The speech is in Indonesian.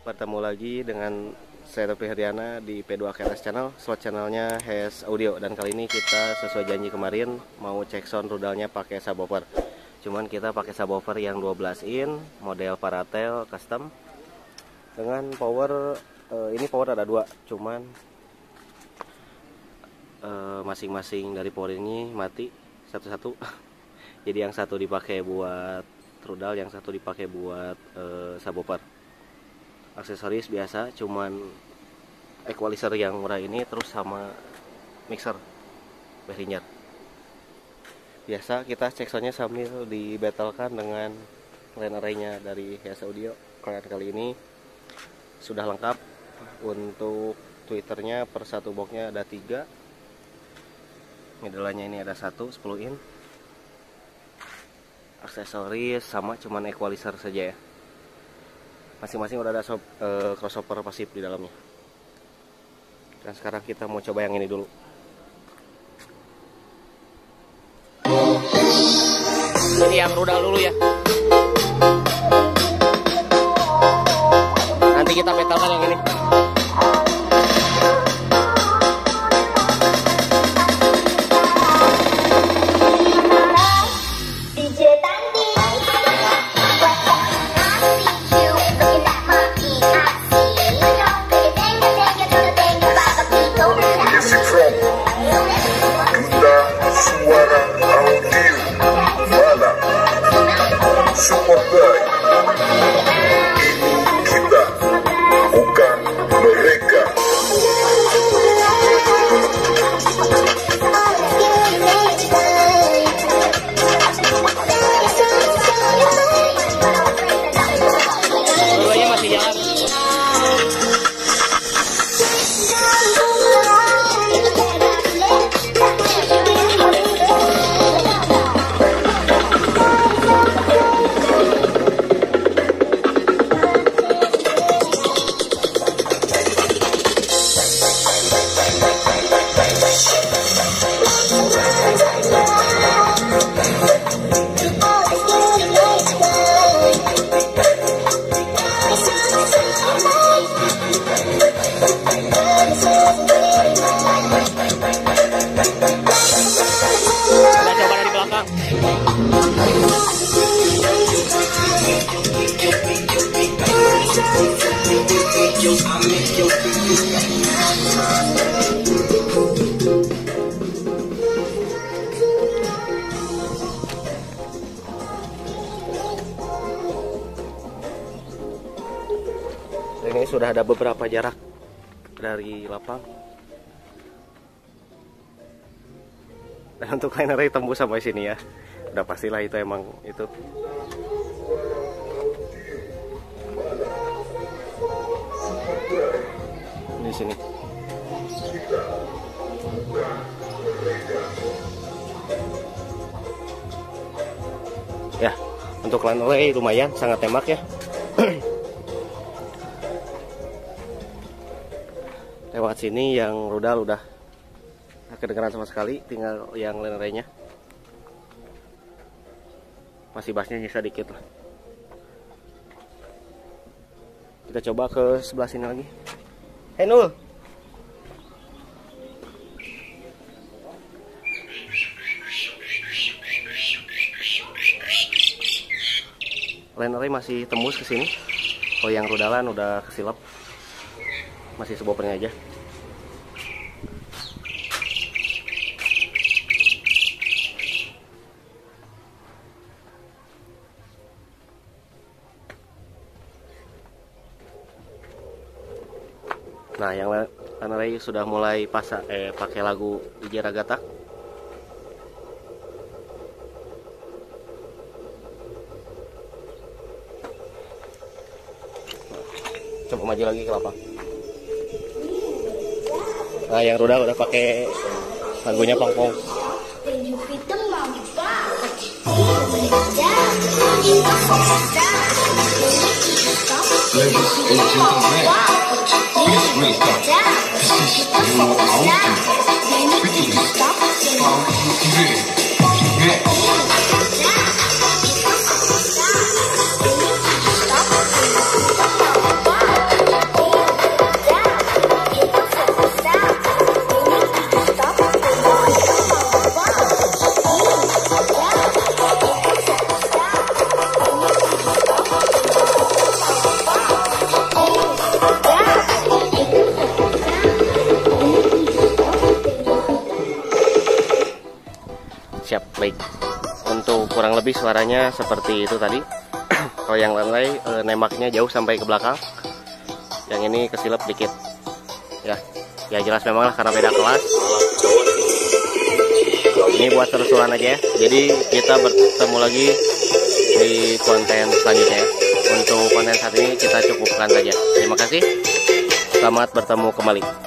Bertemu lagi dengan saya Topri Heriana di P2 KRS Channel, slot channelnya Has Audio. Dan kali ini kita sesuai janji kemarin mau cek sound rudalnya pakai subwoofer. Cuman kita pakai subwoofer yang 12 in, model Paratel custom. Dengan power, ini power ada dua, cuman masing-masing dari power ini mati satu-satu. Jadi yang satu dipakai buat rudal, yang satu dipakai buat subwoofer. Aksesoris biasa, cuman equalizer yang murah ini, terus sama mixer Behringer. Biasa kita cek soundnya sambil dibattlekan dengan line array-nya dari Has Audio. Kali ini sudah lengkap. Untuk tweeternya per satu boxnya ada 3, middle-nya ini ada 1 10 in. Aksesoris sama, cuman equalizer saja ya. Masing-masing udah ada crossover pasif di dalamnya. Dan sekarang kita mau coba yang ini dulu. Ini yang rudal dulu ya. Nanti kita metalkan yang ini. Ini sudah ada beberapa jarak dari lapang. Dan untuk line array tembus sampai sini ya. Udah pastilah itu emang itu. Di sini. Ya, untuk line array lumayan sangat tembak ya. Lewat sini yang rudal udah kedengeran sama sekali, tinggal yang line array-nya. Masih bassnya nyisa dikit lah. Kita coba ke sebelah sini lagi. Hey Nul. Line array masih tembus ke sini. Oh, yang rudalan udah kesilap. Masih subwoofernya aja. Nah, yang line array sudah mulai pakai lagu DJ Ragatak. Coba maju lagi ke lapang. Nah, yang rudal udah pakai lagunya Pongpong. siap, baik. Untuk kurang lebih suaranya seperti itu tadi. Kalau yang lain nembaknya jauh sampai ke belakang, yang ini kesilap dikit. Ya jelas memang lah karena beda kelas. Ini buat seru-seruan aja ya. Jadi kita bertemu lagi di konten selanjutnya ya. Untuk konten saat ini kita cukupkan saja. Terima kasih. Selamat bertemu kembali.